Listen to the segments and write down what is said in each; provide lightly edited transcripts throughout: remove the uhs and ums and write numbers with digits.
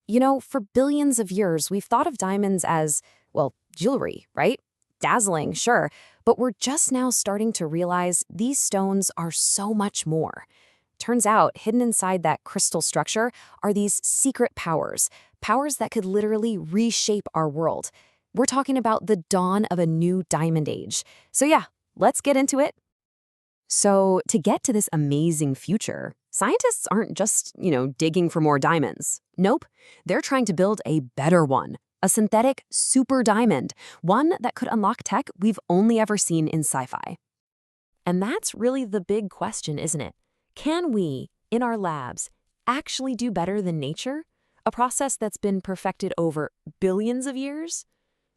For billions of years, we've thought of diamonds as, well, jewelry, right? Dazzling, sure, but we're just now starting to realize these stones are so much more. Turns out, hidden inside that crystal structure are these secret powers, powers that could literally reshape our world. We're talking about the dawn of a new diamond age. So yeah, let's get into it. So to get to this amazing future, scientists aren't just, digging for more diamonds. Nope, they're trying to build a better one, a synthetic super diamond, one that could unlock tech we've only ever seen in sci-fi. And that's really the big question, isn't it? Can we, in our labs, actually do better than nature? A process that's been perfected over billions of years?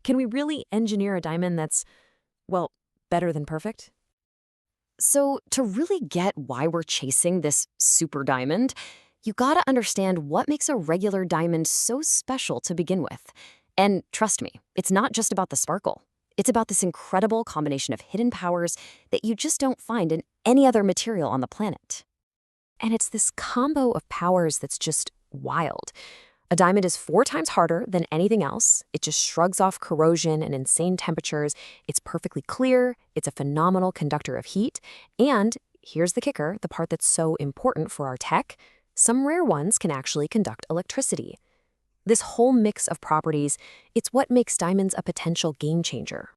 Can we really engineer a diamond that's, well, better than perfect? So to really get why we're chasing this super diamond, you gotta understand what makes a regular diamond so special to begin with. And trust me, it's not just about the sparkle. It's about this incredible combination of hidden powers that you just don't find in any other material on the planet. And it's this combo of powers that's just wild. A diamond is 4 times harder than anything else. It just shrugs off corrosion and insane temperatures. It's perfectly clear. It's a phenomenal conductor of heat. And here's the kicker, the part that's so important for our tech. Some rare ones can actually conduct electricity. This whole mix of properties, it's what makes diamonds a potential game changer.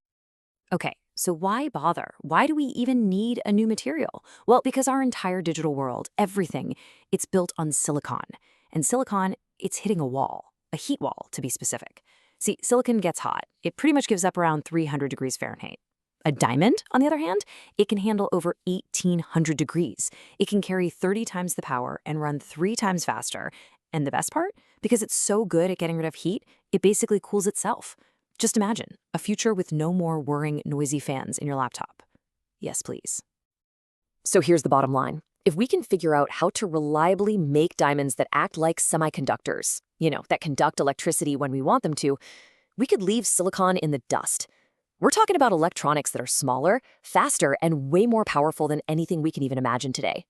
Okay, so why bother? Why do we even need a new material? Well, because our entire digital world, everything, it's built on silicon. And silicon, it's hitting a wall, a heat wall to be specific. See, silicon gets hot. It pretty much gives up around 300 degrees Fahrenheit. A diamond, on the other hand, it can handle over 1,800 degrees. It can carry 30 times the power and run 3 times faster. And the best part? Because it's so good at getting rid of heat, it basically cools itself. Just imagine a future with no more whirring, noisy fans in your laptop. Yes, please. So here's the bottom line. If we can figure out how to reliably make diamonds that act like semiconductors, that conduct electricity when we want them to, we could leave silicon in the dust. We're talking about electronics that are smaller, faster, and way more powerful than anything we can even imagine today.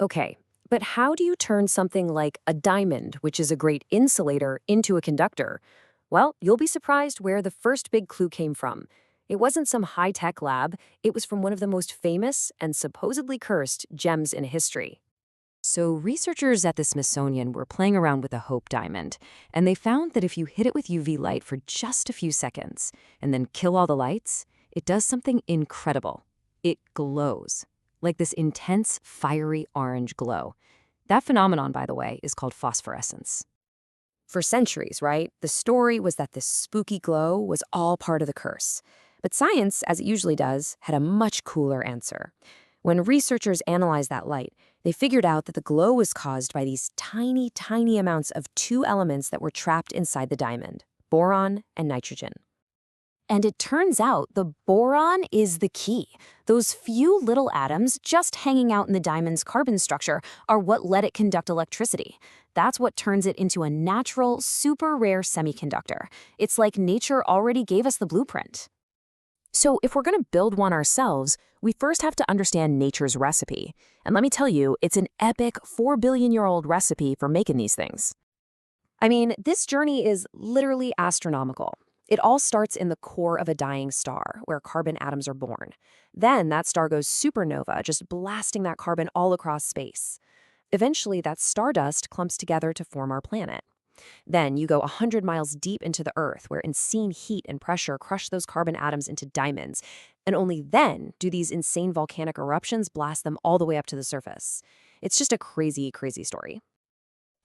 Okay, but how do you turn something like a diamond, which is a great insulator, into a conductor? Well, you'll be surprised where the first big clue came from. It wasn't some high-tech lab, it was from one of the most famous and supposedly cursed gems in history. So researchers at the Smithsonian were playing around with a Hope diamond, and they found that if you hit it with UV light for just a few seconds and then kill all the lights, it does something incredible. It glows, like this intense, fiery orange glow. That phenomenon, by the way, is called phosphorescence. For centuries, right, the story was that this spooky glow was all part of the curse. But science, as it usually does, had a much cooler answer. When researchers analyzed that light, they figured out that the glow was caused by these tiny, tiny amounts of 2 elements that were trapped inside the diamond, boron and nitrogen. And it turns out the boron is the key. Those few little atoms just hanging out in the diamond's carbon structure are what let it conduct electricity. That's what turns it into a natural, super rare semiconductor. It's like nature already gave us the blueprint. So if we're going to build one ourselves, we first have to understand nature's recipe. And let me tell you, it's an epic 4-billion-year-old recipe for making these things. I mean, this journey is literally astronomical. It all starts in the core of a dying star, where carbon atoms are born. Then that star goes supernova, just blasting that carbon all across space. Eventually, that stardust clumps together to form our planet. Then you go 100 miles deep into the Earth, where insane heat and pressure crush those carbon atoms into diamonds. And only then do these insane volcanic eruptions blast them all the way up to the surface. It's just a crazy, crazy story.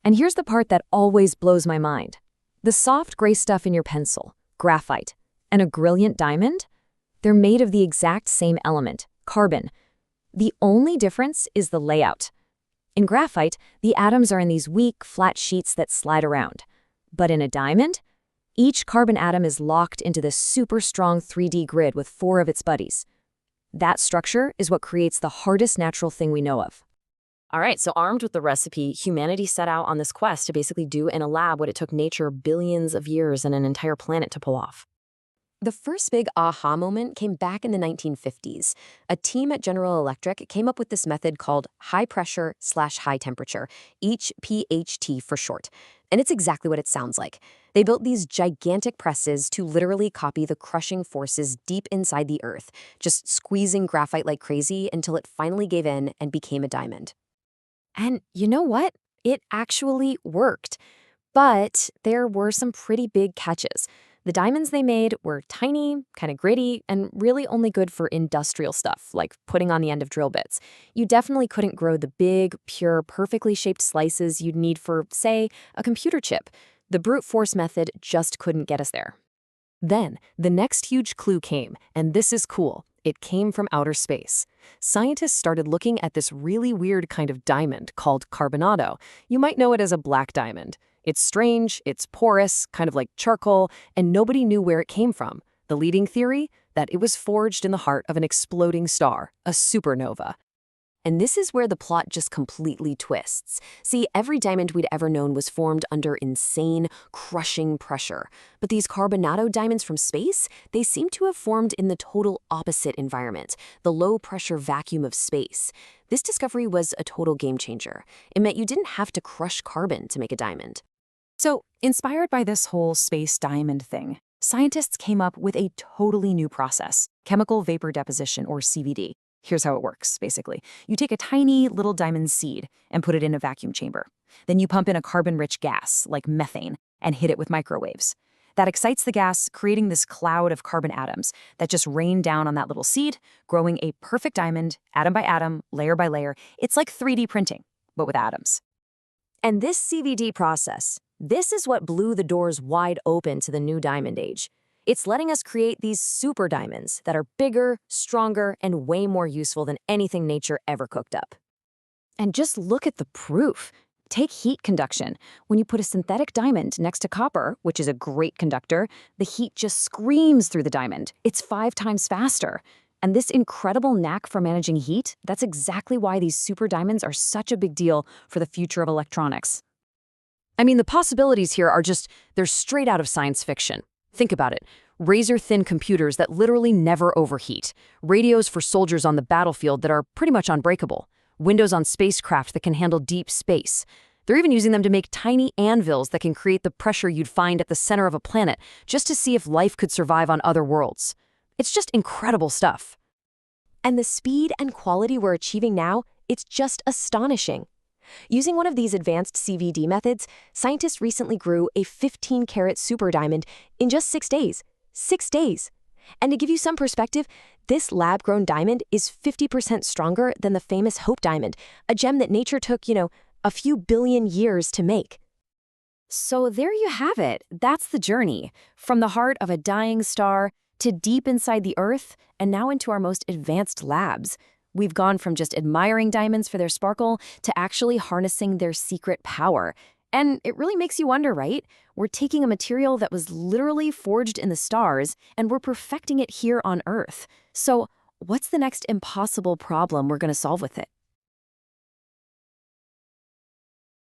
And here's the part that always blows my mind. The soft gray stuff in your pencil, graphite, and a brilliant diamond, they're made of the exact same element, carbon. The only difference is the layout. In graphite, the atoms are in these weak, flat sheets that slide around. But in a diamond, each carbon atom is locked into this super strong 3D grid with 4 of its buddies. That structure is what creates the hardest natural thing we know of. All right, so armed with the recipe, humanity set out on this quest to basically do in a lab what it took nature billions of years and an entire planet to pull off. The first big aha moment came back in the 1950s. A team at General Electric came up with this method called high pressure slash high temperature, HPHT for short. And it's exactly what it sounds like. They built these gigantic presses to literally copy the crushing forces deep inside the earth, just squeezing graphite like crazy until it finally gave in and became a diamond. And you know what? It actually worked. But there were some pretty big catches. The diamonds they made were tiny, kind of gritty, and really only good for industrial stuff, like putting on the end of drill bits. You definitely couldn't grow the big, pure, perfectly shaped slices you'd need for, say, a computer chip. The brute force method just couldn't get us there. Then, the next huge clue came, and this is cool. It came from outer space. Scientists started looking at this really weird kind of diamond called carbonado. You might know it as a black diamond. It's strange, it's porous, kind of like charcoal, and nobody knew where it came from. The leading theory? That it was forged in the heart of an exploding star, a supernova. And this is where the plot just completely twists. See, every diamond we'd ever known was formed under insane, crushing pressure. But these carbonado diamonds from space, they seem to have formed in the total opposite environment, the low-pressure vacuum of space. This discovery was a total game changer. It meant you didn't have to crush carbon to make a diamond. So, inspired by this whole space diamond thing, scientists came up with a totally new process, chemical vapor deposition, or CVD. Here's how it works, basically. You take a tiny little diamond seed and put it in a vacuum chamber. Then you pump in a carbon-rich gas, like methane, and hit it with microwaves. That excites the gas, creating this cloud of carbon atoms that just rain down on that little seed, growing a perfect diamond, atom by atom, layer by layer. It's like 3D printing, but with atoms. And this CVD process, this is what blew the doors wide open to the new diamond age. It's letting us create these super diamonds that are bigger, stronger, and way more useful than anything nature ever cooked up. And just look at the proof. Take heat conduction. When you put a synthetic diamond next to copper, which is a great conductor, the heat just screams through the diamond. It's 5 times faster. And this incredible knack for managing heat, that's exactly why these super diamonds are such a big deal for the future of electronics. I mean, the possibilities here are they're straight out of science fiction. Think about it. Razor-thin computers that literally never overheat. Radios for soldiers on the battlefield that are pretty much unbreakable. Windows on spacecraft that can handle deep space. They're even using them to make tiny anvils that can create the pressure you'd find at the center of a planet just to see if life could survive on other worlds. It's just incredible stuff. And the speed and quality we're achieving now, it's just astonishing. Using one of these advanced CVD methods, scientists recently grew a 15-carat super diamond in just 6 days. 6 days. And to give you some perspective, this lab-grown diamond is 50% stronger than the famous Hope diamond, a gem that nature took, a few billion years to make. So there you have it. That's the journey. From the heart of a dying star to deep inside the Earth, and now into our most advanced labs. We've gone from just admiring diamonds for their sparkle to actually harnessing their secret power. And it really makes you wonder, right? We're taking a material that was literally forged in the stars, and we're perfecting it here on Earth. So what's the next impossible problem we're going to solve with it?